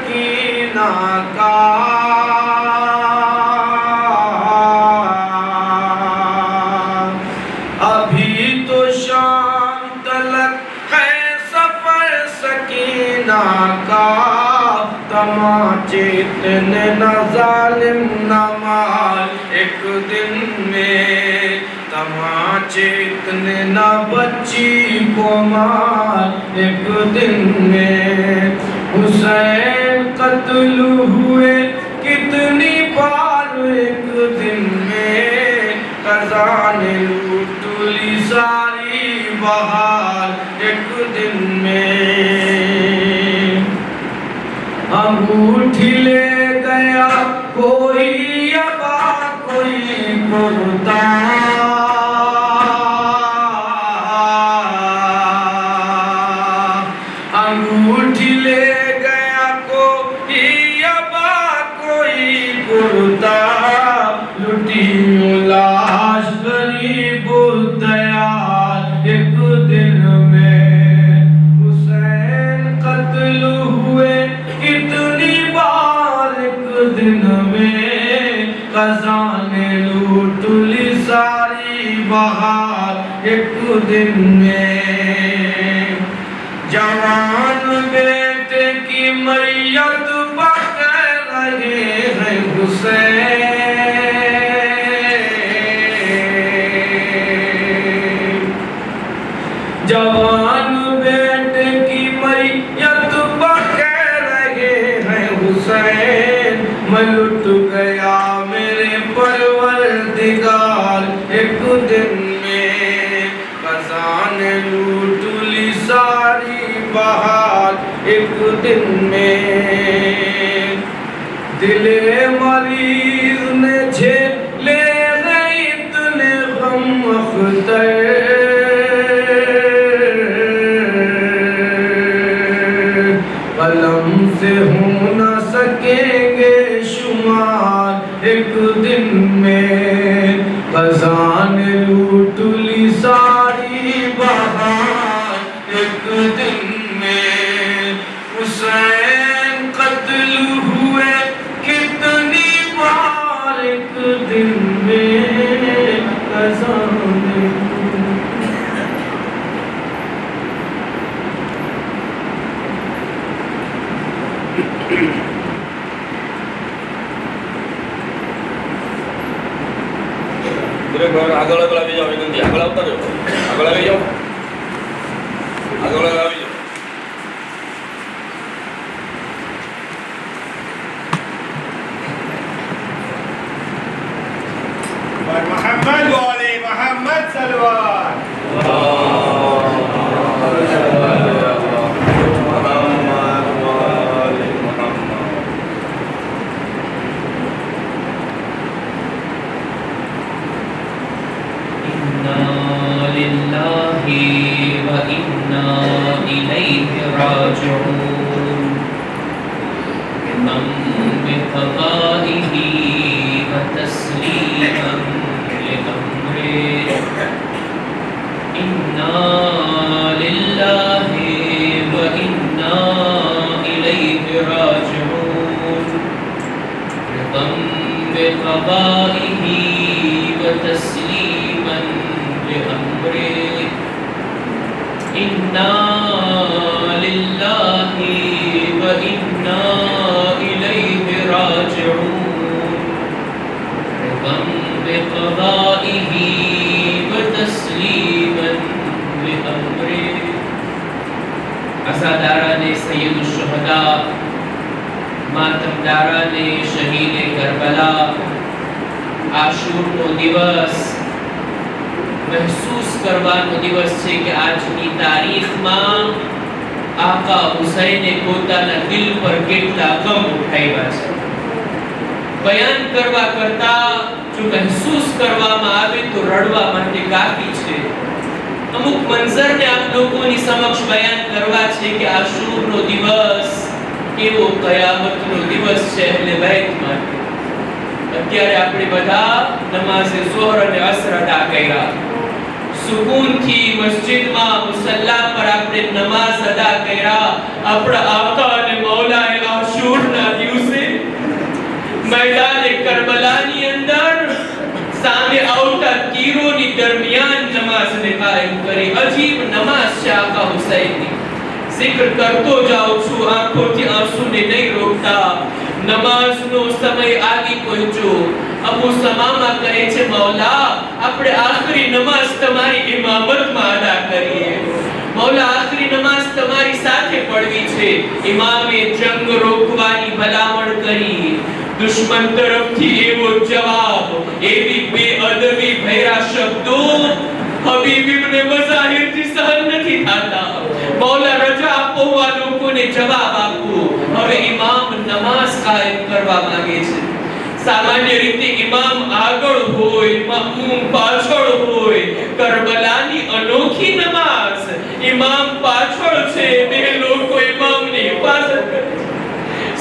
सकीना का अभी तो शाम तलक है सफर सकीना का तमाचे इतने न जालिम न मार एक दिन में तमाचे इतने न बच्ची को मार एक दिन में हुसैन कत्ल हुए कितनी बार एक दिन में खजाने लूट ली सारी बहार एक दिन में अंगूठी ले गया कोई अबा कोई कुर्ता अंगूठी ले गया कोई अबा कोई कुर्ता लुटी लाश गरीब दयाल एक दिन में हुसैन कत्ल हुए कितनी बार एक दिन में खजाने लूट ली सारी बहार एक दिन में जवान बेटे की मैयत पकड़ रहे हैं हुसैन जवान बेटे की मैयत पकड़ रहे हैं हुसैन मैं लुट गया मेरे परवरदिगार एक दिन में खजाने लूट ली सारी बहार एक दिन में दिले मरीज ने झेले नहीं इतने गम अख्तर कलम से हो न सकेंगे शुमार एक दिन में खजाने लूट ली सारी बहार एक दिन में हुसैन कत्ल हुए कितनी बार एक दिन में खजाने આગળ આવી જાઓ વિનંતી આગળ આવતા રહ્યો આગળ આવી જાઓ આગળ આવી જાઓ मोहम्मद वाले मोहम्मद सलवार अज़ादाराने सय्यदुश्शुहदा मातमदाराने शहीद करबला आशूरનો દિવસ महसूस करવાનો દિવસ છે કે આજની તારીખમાં આકા હુસૈને પોતાના દિલ પર કેટલા ગમ ઉઠાવ્યા છે બયાન કરવા કરતા જો महसूस કરવામાં આવે તો રડવા માટે કાફી છે અમુક મંઝરને આપ લોકોની સમક્ષ બયાન કરવા છે કે આશૂરનો દિવસ કેવો કયામતનો દિવસ છે અહેલે બેત માટે અત્યારે આપણે બધા નમાઝે ઝોહર અને અસર અદા કર્યા સુકૂનથી મસ્જિદમાં મુસલ્લા પર આપણે નમાઝ અદા કર્યા આપણા આકા અને મૌલાએ આશૂર ने कायम करी। अजीब नमाज છે આકા હુસૈનની। जिक्र करतो जाऊं છું, આંખોથી આંસુને નહીં રોકતા। નમાઝનો સમય આવી પહોંચ્યો। અબુ સમામા કહે છે, મૌલા આપણે આખરી નમાઝ તમારી ઇમામતમાં અદા કરીએ। મૌલા આખરી નમાઝ તમારી સાથે પઢવી છે। ઇમામે જંગ રોકવાની ભલામણ કરી। દુશ્મન તરફથી એવો જવાબ, એવી બેઅદબી ભર્યા શબ્દો હબીબ ઇબ્ને મઝાહિરથી સહન નથી થતા। મૌલા રજા આપવા લોકોને જવાબ આપો। હવે ઇમામ નમાઝ કાયમ કરવા માંગે છે। સામાન્ય રીતે ઇમામ આગળ હોય, મામૂમ પાછળ હોય। કરબલાની અનોખી નમાઝ, ઇમામ પાછળ છે, બે લોકો ઇમામની હિફાજત કરે છે।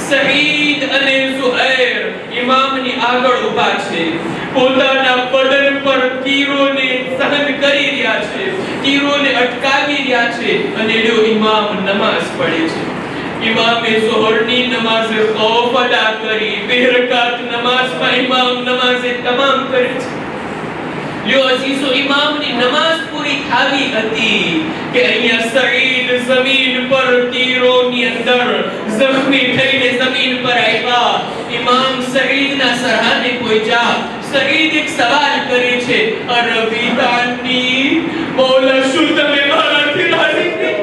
શહીદ અને ઝુહૈર ઇમામની આગળ ઊભા છે। પોતાના બદન પર તીરોને સહન કરી રહ્યા છે, તીરોને અટકાવી રહ્યા છે અને લ્યો ઇમામ નમાઝ પઢે છે। ઇમામે ઝોહરની નમાઝે ખૌફ અદા કરી। બે રકાત નમાઝમાં ઇમામ નમાઝે તમામ કરે છે। લ્યો અઝીઝો, ઇમામની નમાઝ પૂરી થાવી હતી કે અહીંયા સઈદ જમીન પર તીરોની અંદર જખ્મી થઈને જમીન પર આવ્યા। ઇમામ સઈદના સરહાને પહોંચ્યા। સઈદ એક સવાલ કરે છે, અરબીદાની મૌલા શું તમે મારાથી રાજી નથી?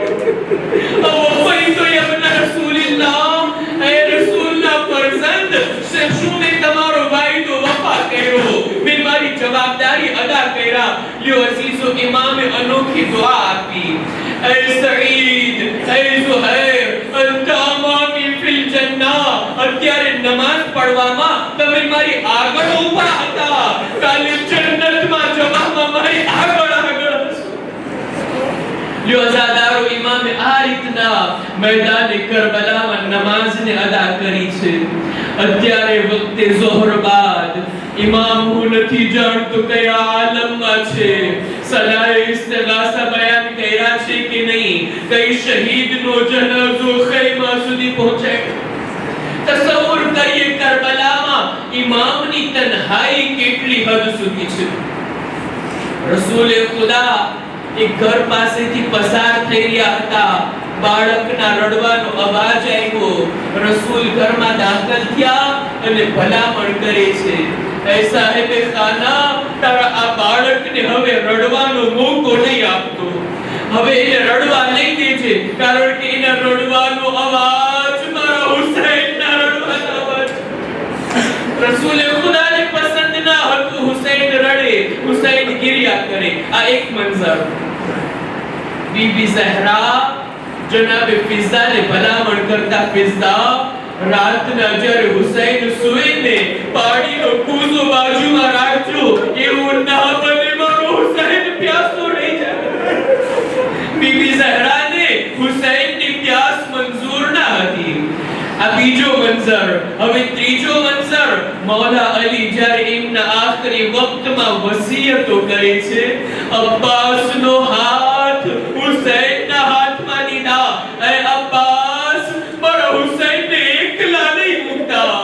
અવફૈતુ યબ્ન રસૂલિલ્લાહ, એ રસૂલના ફરઝંદ, શું મેં તમારો વાયદો વફા કર્યો? મેં મારી જવાબદારી અદા કર્યા। લ્યો અઝીઝો, ઇમામે અનોખી દુઆ આપી। એ સઈદ, એ ઝુહૈર, અંત અમામી ફિલ જન્નહ, અત્યારે નમાઝ પઢવામાં તમે મારી આગળ ઊભા હતા, કાલે જન્નતમાં જવામાં મારી આગળ આગળ હશો। લ્યો અઝાદારો, ઇમામે આ રીતના મેદાને કરબલામાં નમાઝને અદા કરી છે। અત્યારે વખતે ઝોહર બાદ ઇમામ હું નથી જાણતો કયા આલમમાં છે। સલાએ ઇસ્તિગાસા બયાન કર્યા છે કે નહીં? કઈ શહીદનો જનાઝો ખૈમા સુધી પહોંચે? તસવ્વુર કરીએ કરબલામાં ઇમામની તન્હાઈ કેટલી હદ સુધી છે। રસૂલે ખુદા એક ઘર પાસેથી પસાર થઈ રહ્યા હતા। બાળકના રડવાનો અવાજ આવ્યો। રસૂલ ઘરમાં દાખલ થયા અને ભલામણ કરે છે, એ સાહેબે ખાના, તારા આ બાળકને હવે રડવાનો મોકો નહીં આપતો। હવે એને રડવા નહીં દેજે, કારણ કે એના રડવાનો અવાજ મારા હુસૈનના રડવાનો અવાજ। રસૂલે ખુદાને પસંદ ના હતું હુસૈન રડે, હુસૈન ગિરિયા કરે। આ એક મંઝર। बीबी ज़हरा जनाबे फिज़ा ने भलामण करता, फिज़ा रातना જ્યારે હુસૈન સુએ ને પાણીનો કૂઝો બાજુમાં રાખજો, એવું ના બને મારો હુસૈન પ્યાસો રહી જાય। બીબી ઝહરાને હુસૈનની પ્યાસ મંજૂર ના હતી। આ બીજો મંઝર। હવે ત્રીજો મંઝર, મૌલા અલી જ્યારે એમના આખરી વક્તમાં વસિયતો કરે છે, અબ્બાસનો હાથ હુસૈનના હાથમાં લીધા। એ અબ્બાસ, મારા હુસૈનને એકલા નહીં મૂકતા,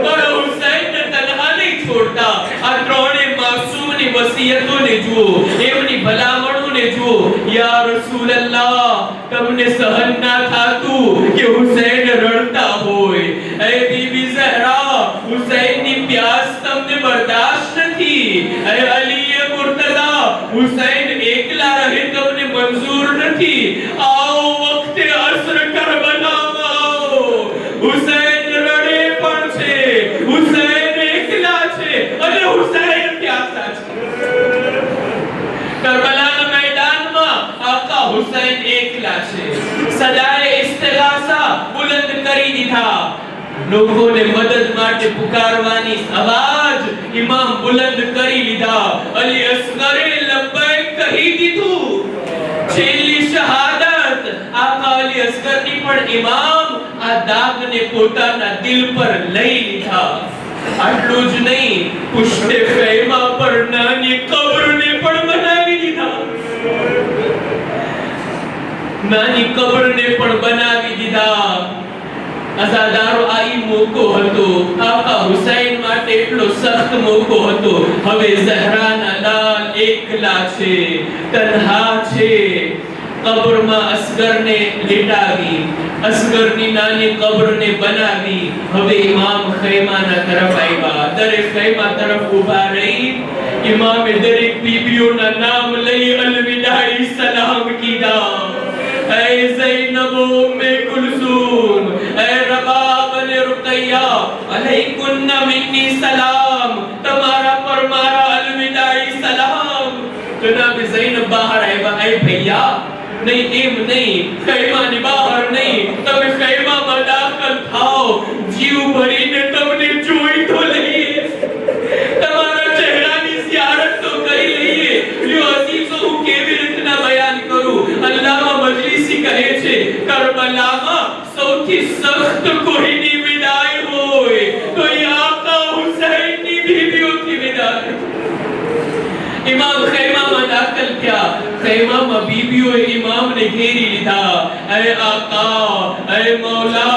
મારા હુસૈનને તન્હા નહીં છોડતા। આ ત્રણે માસૂમની વસિયતોને જુઓ, એમની ભલામણોને જુઓ। યા રસૂલલ્લાહ, તમને સહન ના થાતું કે હુસૈન રડતા હોય। એ બીબી ઝહરા, હુસૈનની પ્યાસ તમને બરદાશ્ત નથી। એ અલીએ મુર્તઝા, હુસૈન એકલા રહે તમને મંજૂર નથી। आओ वक्ते असर करबलाમાં आओ। હુસૈન રડે પણ છે, હુસૈન એકલા છે અને હુસૈન પ્યાસા છે। કરબલાના મેદાનમાં આકા હુસૈન એકલા છે। સદાએ ઇસ્તિગાસા બુલંદ કરી દીધા। લોકોને મદદ માટે પુકારવાની અવાજ ઇમામ બુલંદ કરી લીધા। અલી અસ્ગરે લબ્બૈક કહી દીધું। છેલ્લી શહાદત આકા અલી અસ્ગરની પણ ઇમામ આ દાગને પોતાના દિલ પર લઈ લીધા। આટલું જ નહીં, પુષ્ટે ખૈમા પર નાની કબ્રને પણ બનાવી દીધા। નાની કબ્રને પણ બનાવી દીધા। અઝાદારો આ ઈ મોકો હતો, આકા હુસૈન માટે એટલો સખ્ત મોકો હતો. હવે ઝહરાના લાલ એકલા છે, તન્હા છે. કબરમાં અસગરને લેટાવી, અસગરની નાની કબરને બનાવી. હવે ઇમામ ખૈમાના તરફ આવ્યા. દરેક ખૈમા તરફ ઊભા રહી ઇમામે દરેક બીબીઓના નામ લઈ અલવિદાઈ સલામ કીધા. ऐ ज़ैनब उम्मे कुलसूम, ऐ रबाब ने रुकैया, अलैकुन्ना मिन्नी सलाम. તમારા પર મારા અલવિદાઈ સલામ. જનાબ ઝૈનબ બહાર આવ્યા. ऐ ભૈયા, નહીં એમ નહીં, ખૈમાની બહાર નહીં, તમે ખૈમામાં દાખલ થાઓ. જીવ ભરીને તમને જોઈ તો લઈએ, તમારા ચહેરાની ઝિયારત તો કરી લઈએ. લ્યો અઝીઝો, હું કેવી રીતના બયાન કરું. અલ્લામા મજલિસી કહે છે, કરબલામાં સૌથી સખ્ત કોઈની વિદાય હોય તો એ આકા હુસૈનની બીબીઓથી વિદાય. ઇમામ ખૈમામાં દાખલ થયા. ખૈમામાં બીબીઓએ ઇમામને ઘેરી લીધા. ऐ आका, ऐ मौला.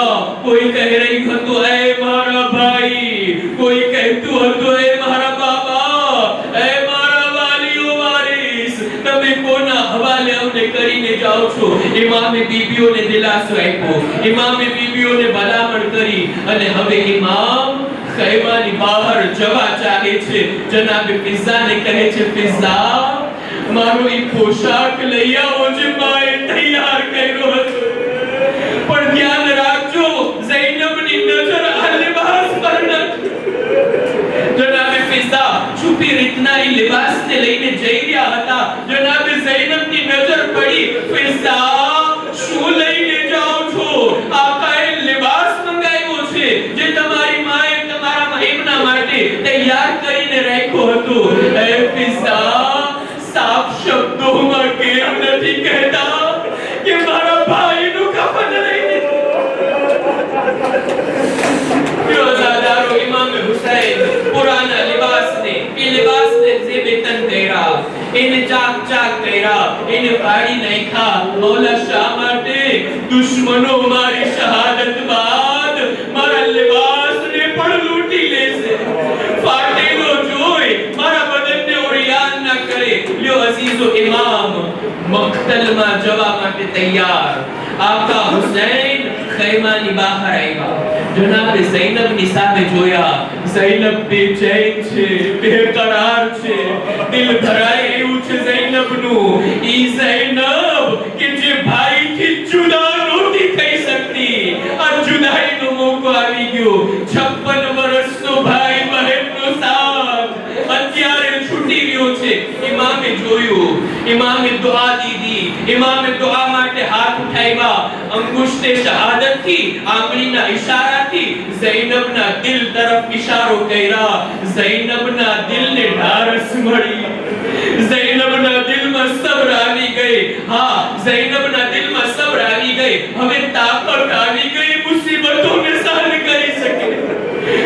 કોઈ કહી રહ્યું હતું ऐ મારા ભાઈ, કોઈ કહેતું હતું ऐ મારા બાબા, ऐ મારા વાલીઓ વારિસ. તમે કોના હવાલે અમને કરીને જાઓ છો? ઇમામે બીબીઓને દિલાસો આપ્યો, ઇમામે બીબીઓને ભલામણ કરી અને હવે ઇમામ ખૈમાની બહાર જવા ચાહે છે. જનાબ ફિઝાને કહે છે, ફિઝા, મારો ઈ પોશાક લઈ આવો જે માએ તૈયાર કર્યો હતો, પણ ધ્યાન રાખજો ઝૈનબની નજર આ લિબાસ પર નથી. જનાબે ફિઝા છુપી રીતના ઈ લિબાસને લઈને જઈ રહ્યા હતા. જનાબે ઝૈનબની નજર પડી. ફિઝા, શું લઈને જાઓ છો? આકાએ લિબાસ મંગાવ્યો છે જે તમારી માએ તમારા મહેમના માટે તૈયાર કરીને રાખ્યો હતો. એ ફિઝા, સાફ શબ્દોમાં કેમ નથી કહેતા કે મારા ભાઈનું કફન લઈને ઝાદારો ઇમામે હુસૈન પુરાના લિબાસને ઝેબે તન કર્યા, એને ચાક કર્યા, એને ફાડી નાખ્યા. મૌલા શા માટે? દુશ્મનો મારી શહાદત બાદ મારા લિબાસને પણ લૂંટી લેશે. ફાટેલો જોઈ મારા બદનને ઉરિયાન ના કરે. લ્યો અઝીઝો, ઇમામ મક્તલમાં જવા માટે તૈયાર. આકા હુસૈન ખૈમાની બહાર આવ્યા. જનાબે ઝૈનબની સામે જોયા. ઝૈનબ બેચેન છે, બેકરાર છે, દિલ ભરાય એવું છે ઝૈનબનું. ઈ ઝૈનબ કે જે ભાઈથી જુદા નહોતી થઈ શકતી, આ જુદાઈનો મોકો આવી ગયો. 56 વર્ષનો ભાઈ બહેનનો સાથ અત્યારે છૂટી રહ્યો છે. ઇમામે જોયું, ઇમામે દુઆ દીધી, ઇમામે દુઆ માટે હાથ ઉઠાવ્યા. અંગુષ્ઠે શહાદતથી, આંગળીના ઈશારાથી ઝૈનબના દિલ તરફ ઈશારો કર્યા. ઝૈનબના દિલને ઢારસ મળી, ઝૈનબના દિલમાં સબ્ર આવી ગઈ. હા, ઝૈનબના દિલમાં સબ્ર આવી ગઈ. હવે તાકાત આવી ગઈ મુસીબતોને સહન કરી શકે.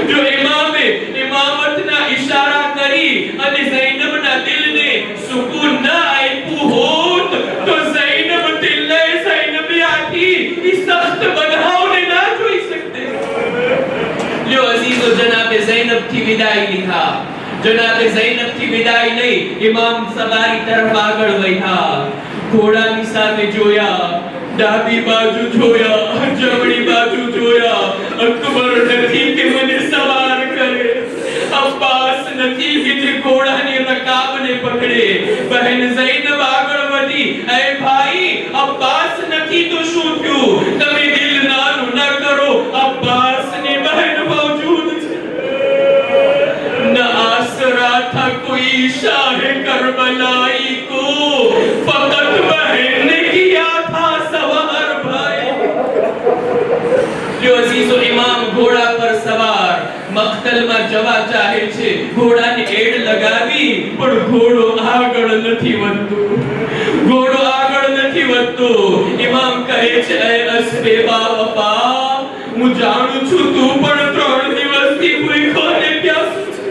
જો ઇમામે ઇમામતના ઈશારા કરી અને ઝૈનબના દિલને સુકૂન ન આપ્યું હોત તો ઝૈનબ દિલે ઝૈનબિયાથી ઈ સખ્ત બધાઓને ના જોઈ શકતે. લ્યો અઝીઝો, જનાબે ઝૈનબથી વિદાય લીધા. જનાબે ઝૈનબથી વિદાય લઈ ઇમામ સવારી તરફ આગળ વધ્યા. ઘોડાની સામે જોયા, ડાબી બાજુ જોયા, જમણી બાજુ જોયા. અકબર નથી કે મને સવાર કરે, અબ્બાસ નથી કે જે ઘોડાની રકાબને પકડે. બહેન ઝૈનબ આગળ વધી. એ ભાઈ, અબ્બાસ નથી તો શું થયું? તમે દિલ નાનું ન કરો, અબ્બાસની બહેન મौजूद છે. ન આસરા था कोई शाह करबलाई को, फकत बहन ने किया था सवार भाई. લ્યો અઝીઝો, ઇમામ ઘોડા પર સવાર મક્તલમાં જવા ચાહે છે. ઘોડાને એડ લગાવી પણ ઘોડો આગળ નથી વધતો, ઘોડો આગળ નથી વધતો. ઇમામ કહે છે, એ અસ્બે બાવફા, હું જાણું છું તું પણ 3 દિવસથી ભૂખ્યો ને પ્યાસો છે.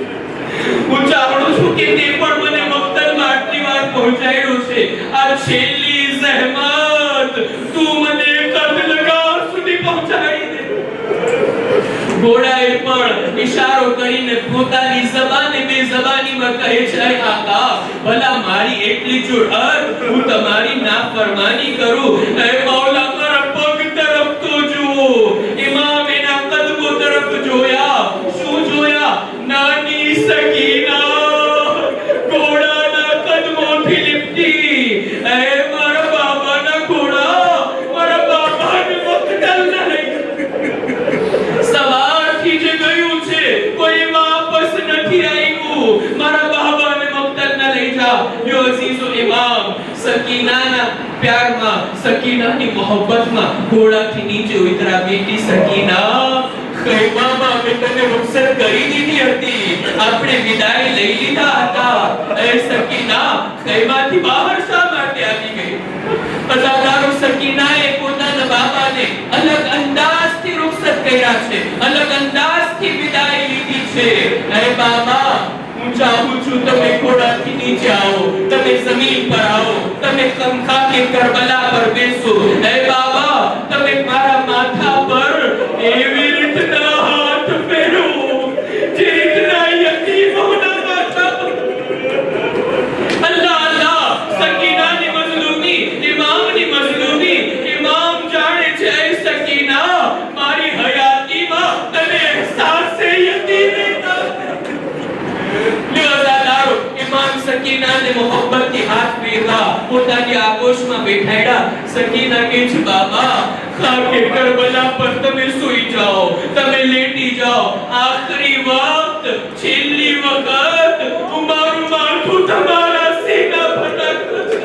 હું જાણું છું કે તે પણ મને મક્તલમાં આટલી વાર પહોંચાડ્યો છે. આ છેલ્લી જહેમત તું મને કદલગાહ સુધી પહોંચાડી દે. ઘોડાએ પણ ઈશારો કરીને પોતાની જબાને બેઝબાનીમાં કહે છે, આકા ભલા મારી એટલી જુરઅત, હું તમારી નાફરમાની કરું? એ મૌલા મારા પગ તરફ તો જુઓ. ઇમામ એના કદમો તરફ જોયા. શું જોયા? નાની સકીના ઘોડાના કદમોથી લીપટી. એ મારા બાબાના ઘોડા, મારા બાબાને મક્તલ ન લઈ સવારથી જે ગયું છે કોઈ વાપસ નથી આવ્યું. મારા બાબાને મક્તલ ન લઈ જા. યો અઝીઝો ઇમામ સકીનાના પ્યારમાં, સકીનાની મોહબ્બતમાં ઘોડાથી નીચે ઉતરા. બેટી સકીના, ખૈમામાં મેં તને રૂખસત કરી દીધી હતી, આપણે વિદાય લઈ લીધા હતા. એ સકીના, ખૈમાથી બહાર શા માટે આવી ગઈ? અજાદારો સકીનાએ પોતાના બાબાને અલગ અંદાજથી રૂખસત કર્યા છે, અલગ અંદાજથી વિદાય લીધી છે. એ બાબા, હું ચાહું છું તમે ઘોડાથી નીચે આવો, તમે જમીન પર આવો, તમે ખમખા કે કરબલા પર બેસો. એ બાબા, તમે મારા માથા પર એવી રીતના હાથ ફેરો જે રીતના યતીમોના માથા પર. અલ્લાહ અલ્લાહ, સકીનાની મઝલૂમી, ઇમામની મઝલૂમી. ઇમામ જાણે છે એ સકીના, મારી હયાતીમાં તને અહેસાસ યતીમી ઇમામ સકીનાને મોહબ્બતથી હાથ ફેરવા, પોતાની આગોશમાં બેઠાડ્યા. સકીના કહે છે, બાબા ખાકે કરબલા પર તમે સૂઈ જાઓ, તમે લેટી જાઓ. આખરી વખત, છેલ્લી વખત હું મારું માથું તમારા સીના પર રાખું છું.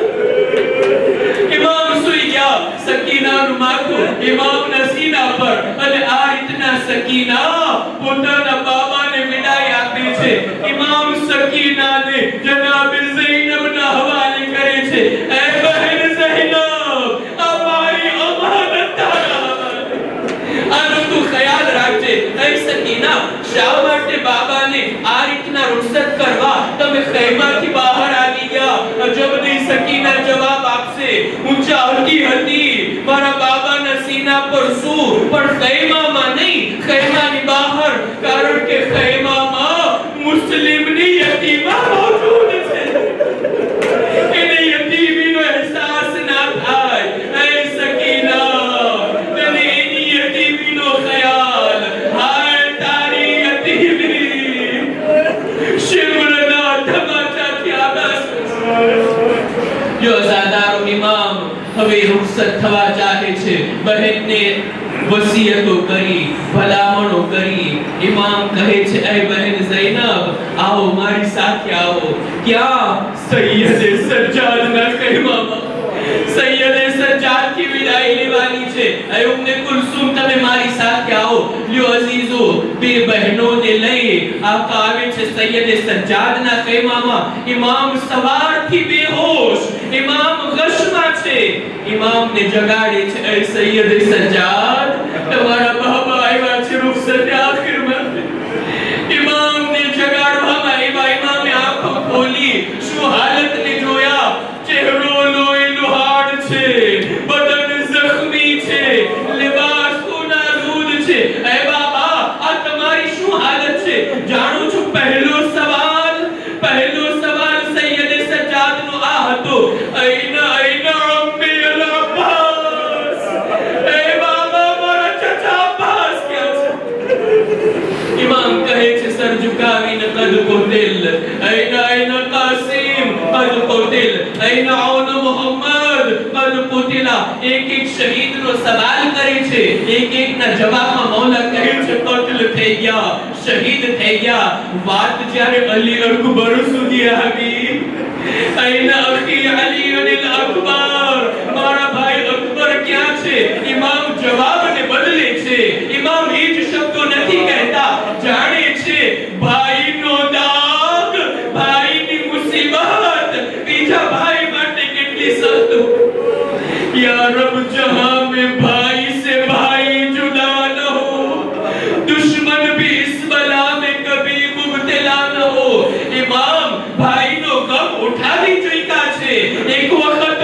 ઇમામ સૂઈ ગયા. સકીનાનું માથું ઇમામના સીના પર, અને આ રીતના સકીના પોતાના બાબાને વિદાય આપે છે. ઇમામ સકીનાને જનાબ ઝૈનબના હવાલે કરે છે. એ બહેન ઝૈનબ, આ મારી અમાનત આનો તું ખ્યાલ રાખજે. એ સકીના, શા માટે બાબાને આ રીતના રૂખસત કરવા તમે ખૈમાથી બહાર આવી ગયા? જબની સકીના જવાબ આપશે, હું ચાહતી હતી મારા બાબાના સીના પર શું, પણ ખૈમામાં નહીં, ખૈમાની બહાર. કારણ કે ખૈમામાં મુસ્લિમની યતીમા મોજૂદ છે. એને યતીમીનો અહેસાસ ના થાય. એ સકીના, તને એની યતીમીનો ખ્યાલ. હાય તારી યતીમી શિમરના ધમાચાથી આબાસ. જો ઝાદારો ઇમામ હવે રૂખસત થવા ચાહે છે. બહેનને વસિયતો કરી, ભલામણો કરી. ઇમામ કહે છે, એ બહેન ઝૈનબ, આવો મારી સાથે આવો. ક્યાં? સૈયદે સજ્જાદના કહેવામાં. સૈયદે સજ્જાદથી વિદાય લેવાની છે. એ ઉમ્મે કુલસુમ, તમે મારી સાથે આવો. લ્યો અઝીઝો, બે બહેનોને લઈ આકા આવે છે સૈયદે સજ્જાદના કહેવામાં. ઇમામ સવારથી બેહોશ, ઇમામ ગશમાં છે. ઇમામને જગાડે છે, એ સૈયદે સજ્જાદ, તમારા બાબા આવ્યા છે રૂખસત આખિરમાં. ઇમામને જગાડવામાં આવ્યા. ઇમામે આંખો ખોલી, શું હાલતને જોયા? ચહેરો લોહી લુહાડ છે, બદન જખ્મી છે, લિબાસ ખૂનાલૂદ છે. એ બાબા, આ તમારી શું હાલત છે? જાણું છું પહેલો સવાલ સૈયદે સજ્જાદનો આ હતો, અઈના અમ્મી અલ અબ્બાસ. એ બાબા, મારા ચચા અબ્બાસ ક્યાં છે? ઇમામ કહે છે, સર ઝુકાવીને કદ કોતિલ. અઈના કાસિમ કદ કોતિલ. અઈના ઔન મુહમ્મદ કદ કોતિલા. એક એક શહીદનો સવાલ કરે છે. એક એકના જવાબમાં મૌલા કહે છે, કત્લ થઈ ગયા, શહીદ થઈ ગયા. વાત જ્યારે અલી અકબર સુધી આવી, અઈના અખી અલી અલ અકબર, મારા ભાઈ અકબર ક્યાં છે? ઇમામ જવાબને બદલે છે. ઇમામ એ જ શબ્દો નથી કહેતા. જાણે છે ભાઈનો દાગ, ભાઈની મુસીબત બીજા ભાઈ માટે કેટલી સખ્ત. યા રબ, જહાં में भाई से भाई जुदा न हो, दुश्मन भी इस बला में कभी मुब्तला न हो. इमाम ભાઈનો ગમ ઉઠાવી ચૂક્યા છે. એક વખત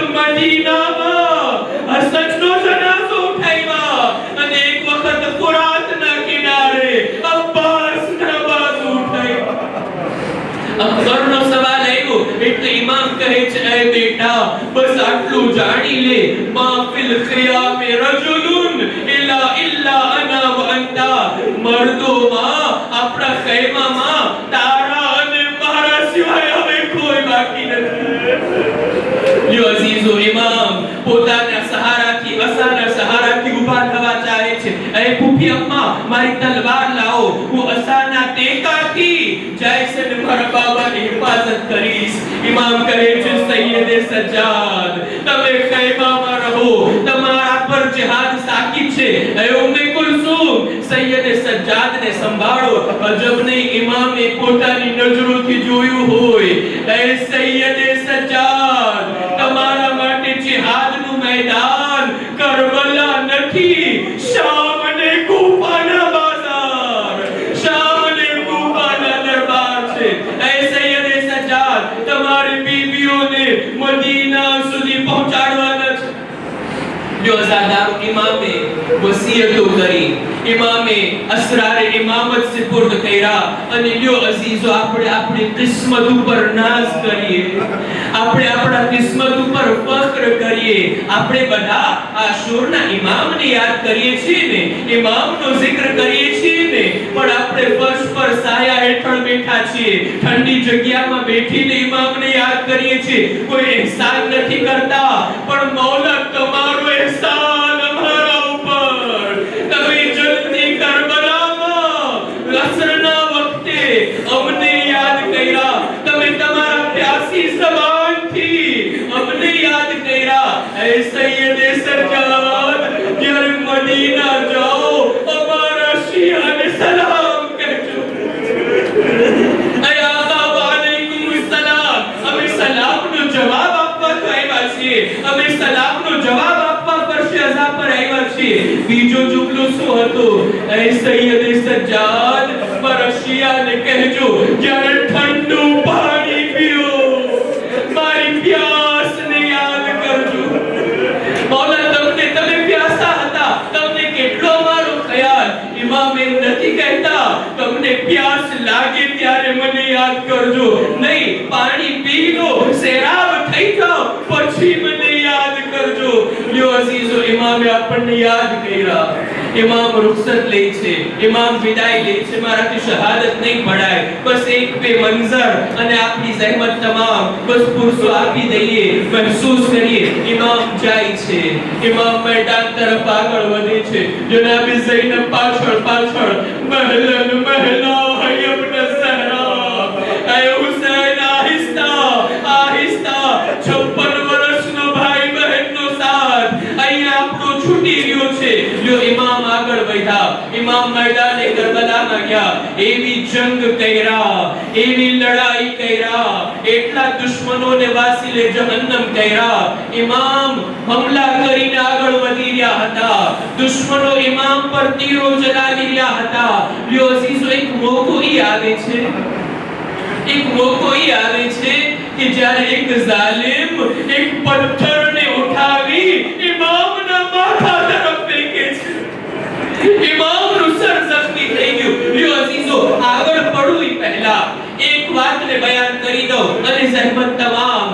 જાણી લે માફિલ ખિયામ રજુલુન ઇલ્લા અના વ અંતા મર્દોમાં આપણા ખૈમામાં તારા અને મારા સિવાય હવે કોઈ બાકી નથી યો અઝીઝો ઇમામ પોતાના સહારાથી અસાના સહારાથી ઊભા થવા ચાહે છે એ ફૂફી અમ્મા મારી તલવાર લાવો હું અસાના ટેકાથી જૈસે મારા બાબાની હિફાજત કરીશ ઇમામ કહે છે સૈયદે સજ્જાદ તમે ખૈમામાં રહો તમારા પર જિહાદ સાકિબ છે એ ઉમ્મે કુલસુમ સૈયદે સજ્જાદને સંભાળો અજબ નહીં ઇમામે પોતાની નજરોથી જોયું હોય એ સૈયદે સજ્જાદ તમારા માટે જિહાદનું મેદાન કરબલા નથી શામ અને કૂફાના બાજાર શામ અને કૂફાના દરબાર છે એ સૈયદે સજ્જાદ તમારી બીબીઓને મદીના સુધી પહોંચાડવાના છે જો અઝાદારો ઇમામે વસિયતો કરી ઇમામે અસરારે ઇમામત સુપુર્દ કર્યા અને લ્યો અઝીઝો આપણે આપણી કિસ્મત ઉપર નાઝ કરીએ આપણે આપણા કિસ્મત ઉપર ફખ્ર કરીએ આપણે બધા આશુરના ઇમામને યાદ કરીએ છીએ ને ઇમામનો zikr કરીએ છીએ ને પણ આપણે ફર્શ પર સાયા હેઠળ બેઠા છીએ ઠંડી જગ્યામાં બેઠીને ઇમામને યાદ કરીએ છીએ કોઈ ihsan નથી કરતા પણ મૌલા તમારો ihsan અમારા ઉપર તમે જલ્દી કરબલામાં અસરના વખતે અમને યાદ કર્યા તમે તમારા પ્યાસી ज़बानથી અમને યાદ કર્યા એ સૈયદે સજ્જાદ જ્યારે મદીના જાઓ અમારા શિયાને સલામ કહેજો અયા વાલેકુમ સલામ અમે સલામનો જવાબ આપવા તો આવ્યા છીએ અમે સલામનો જવાબ આપવા પરશે અઝા પર આવ્યા છીએ બીજો જુમલો શું હતો એ સૈયદે સજ્જાદ મારા શિયાને કહેજો જ્યારે ઠંડુ પાણી પીઓ મારી પ્યાસને યાદ કરજો મૌલા તમે પ્યાસા હતા તમને કેટલો મારો ખ્યાલ ઇમામ એમ નથી કહેતા તમને પ્યાસ લાગે ત્યારે મને યાદ કરજો નહીં પાણી પી લો સેરાબ થઈ જાઓ પછી મને યાદ કરજો લ્યો અઝીઝો ઇમામે આપણને યાદ કર્યા ઇમામ રૂખસત લે છે ઇમામ વિદાય લે છે મારાથી શહાદત નહીં પડાય બસ એક બે મંઝર અને આપની જહેમત તમામ બસ પુરસો આપી દઈએ મહેસૂસ કરીએ ઇમામ જાય છે ઇમામ મેદાન તરફ આગળ વધે છે જનાબે ઝૈનબ પાછળ પાછળ મહલન મહલા હયબન ઝહરા એ હુસૈન આહિસ્તા આહિસ્તા 56 વર્ષનો ભાઈ બહેનનો સાથ અહીંયા આપણો છૂટી રહ્યો છે જો ઇમામ આગળ વધ્યા ઇમામ મેદાને કરબલામાં ગયા એવી જંગ કર્યા એવી લડાઈ કર્યા એટલા દુશ્મનોને વાસીલે જહન્નમ કર્યા ઇમામ હમલા કરીને આગળ વધી રહ્યા હતા દુશ્મનો ઇમામ પર તીરો ચલાવી રહ્યા હતા લ્યો અઝીઝો એક મોકો આવે છે કે જ્યારે એક જાલિમ એક પથ્થરને ઉઠાવી ઇમામના માથા તરફ ફેંકે છે ઇમામનું સર જખ્મી થઈ ગયું લ્યો અઝીઝો આગળ પડવું પહેલા એક વાતને બયાન કરી દો અને જહેમત તમામ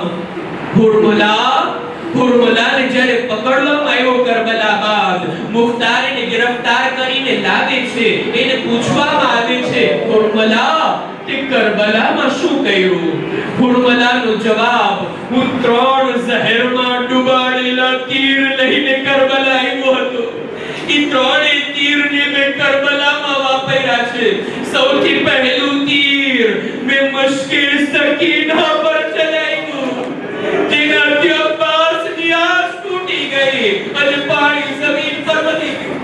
હુરમુલાને જ્યારે પકડવામાં આવ્યો કરબલા બાદ મુખ્તારને ગિરફતાર કરીને લાવે છે એને પૂછવામાં આવે છે હુરમુલા તે કરબલામાં શું કર્યું હુરમુલાનો જવાબ હું 3 ઝહેરમાં ડૂબાડેલા તીર લઈને કરબલા આવ્યો હતો ઈ 3 તીરને મેં કરબલામાં વાપર્યા છે સૌથી પહેલું તીર મેં મશ્કે સકીના પર ચલાવ્યું જેનાથી અબ્બાસની આંખ તૂટી ગઈ અને પાણી જમીન પર વળી ગયું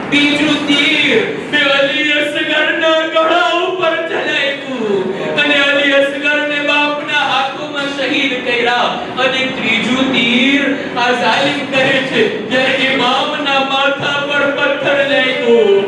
બીજું તીર મેં અલી અસગરના ગળા ઉપર ચલાવ્યું અને અલી અસગરને બાપના હાથોમાં શહીદ કર્યા અને ત્રીજું તીર આ જાલિમ કહે છે જ્યારે ઇમામના માથા પર પથ્થર લાગ્યો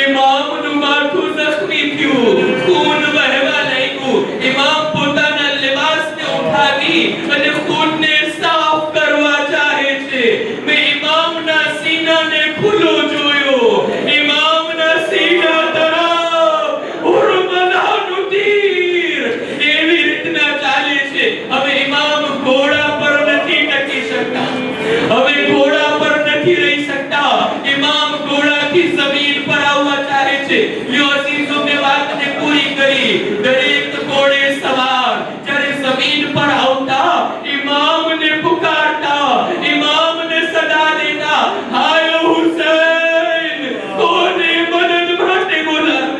ઇમામનું માથું જખ્મી થયું ખૂન વહેવા લાગ્યું ઇમામ પોતાના લિબાસને ઉઠાવી અને ખૂનને સાફ કરવા ચાહે છે મેં ઇમામના સીનાને ખુલ્લો જોયો ઇમામના સીના તરફ હુરમલાનું તીર એવી રીતના ચાલે છે હવે ઇમામ ઘોડા પર નથી ટકી શકતા છે. લ્યો અઝીઝો, મેં વાતને પૂરી કરી. દરેક ઘોડે સવાર જ્યારે જમીન પર આવતા ઇમામને પુકારતા, ઇમામને સદા દેતા, હાય હુસૈન, કોને મદદ માટે બોલાવે?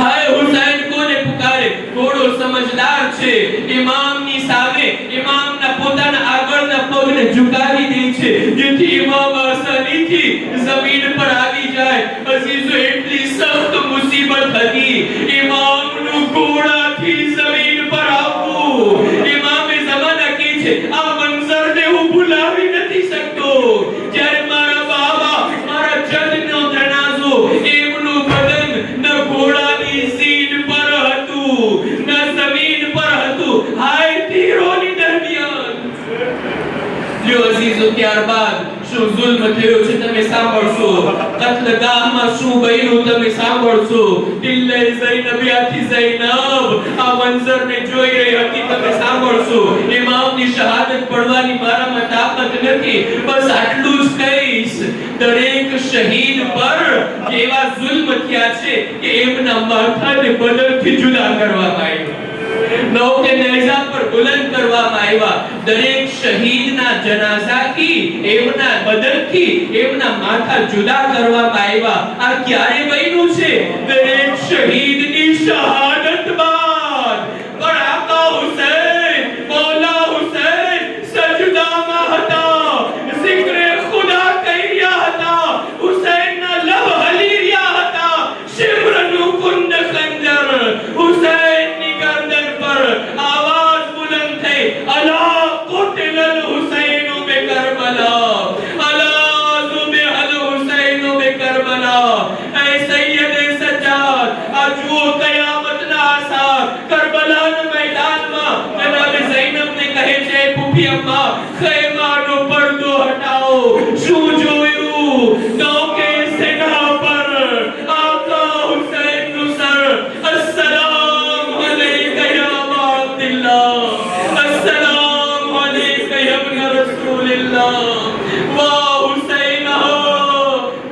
હાય હુસૈન કોને પુકારે? ઘોડો સમજદાર છે. ઇમામની સામે ઇમામના પોતાના આગળના પગને ઝુકાવી દે છે જેથી ઇમામ આસાનીથી જમીન પર આવી જાય. અઝીઝો, એટલી સખ્ત મુસીબત હતી ઇમામનું ઘોડાથી જમીન પર આવવું. ઇમામે જમાના કહે છે, આ મંઝરને હું ભૂલાવી નથી શકતો. જ્યારે મારા બાબા, મારા જદનો જનાઝો, એમનું બદન ન ઘોડાની સીટ પર હતું ન જમીન પર હતું. હાય તીરોની દરમિયાન. લ્યો અઝીઝો, ત્યારબાદ શું જુલ્મ થયો છે તમે સાંભળશો. કત્લગાહમાં શું બન્યું તમે સાંભળશો. દિલ્લે ઝૈનબિયાથી ઝૈનબ આ મંઝરને જોઈ રહી હતી તમે સાંભળશો. ઇમામની શહાદત પડવાની મારામાં તાકાત નથી, બસ આટલું જ કહીશ. દરેક શહીદ પર એવા જુલ્મ થયા છે કે એમના માથાને બદનથી જુદા કરવામાં આવ્યા, નોકે નેઝા પર બુલંદ કરવામાં આવ્યા. દરેક શહીદના જનાઝાથી, એમના બદનથી એમના માથા જુદા કરવામાં આવ્યા. આ ક્યારે બન્યું છે? દરેક શહીદની શહાદત બાદ. પણ આકા હુસૈન, મૌલા હુસૈન સજદામાં હતા, zikre ખુદા કહી રહ્યા હતા. હુસૈનના લબ હલી રહ્યા હતા. શિમરનું કુંડ ખંજર હુસૈનની ગરદન પર. આવાજ બુલંદ થઈ, અલા કુતિલલ હુસૈન બે કરબલા, અલા ઝુબિહલ હુસૈન બે કરબલા. એ સૈયદે સજ્જાદ, આ જુઓ કયામતના આસાર. કરબલાના મેદાનમાં જનાબે ઝૈનબને કહે છે, ફૂફી અમ્મા, ખૈમાનો પડદો હટાવો. શું જોયું? નોકે સેના પર આકા હુસૈનનું સર. અસ્સલામ અલૈકા યા અબા અબ્દુલ્લાહ, અસ્સલામ અલૈકા યા ઇબ્ન રસૂલિલ્લાહ. વાહ હુસૈના,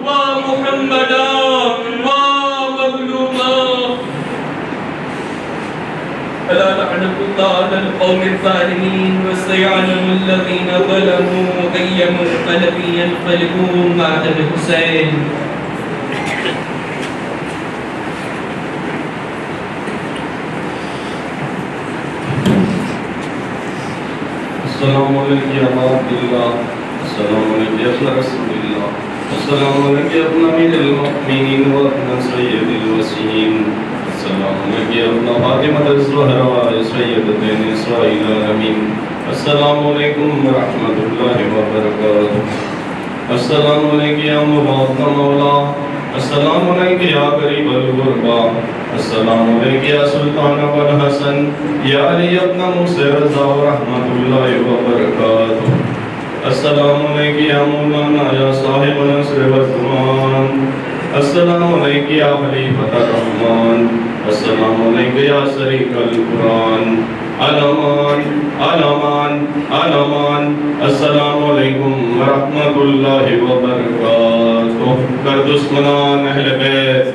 વાહ મુહમ્મદા, વાહ મગલુમા. ألا لعنة الله على القوم الظالمين وسيعلم الذين ظلموا أي منقلب ينقلبون بعد الحسين. السلام عليك يا أبا عبد الله، السلام عليك يا ابن رسول الله، السلام عليك يا ابن أمير المؤمنين وابن سيد الوصيين، السلام عليك يا ابن فاطمة الزهراء سيدة نساء العالمين. السلام عليكم ورحمة الله وبركاته. السلام عليك يا مراد مولا، السلام عليك يا قريب الغربا، السلام عليك يا سلطان ابو الحسن يا علي ابن موسى رضا ورحمة الله وبركاته. السلام عليك يا مولانا يا صاحب نصر والزمان، السلام عليك يا خليفة الرحمن، السلام عليك يا شريك القرآن. علمان علمان علمان. السلام عليكم ورحمة الله وبركاته. कर दुश्मनान अहले बैत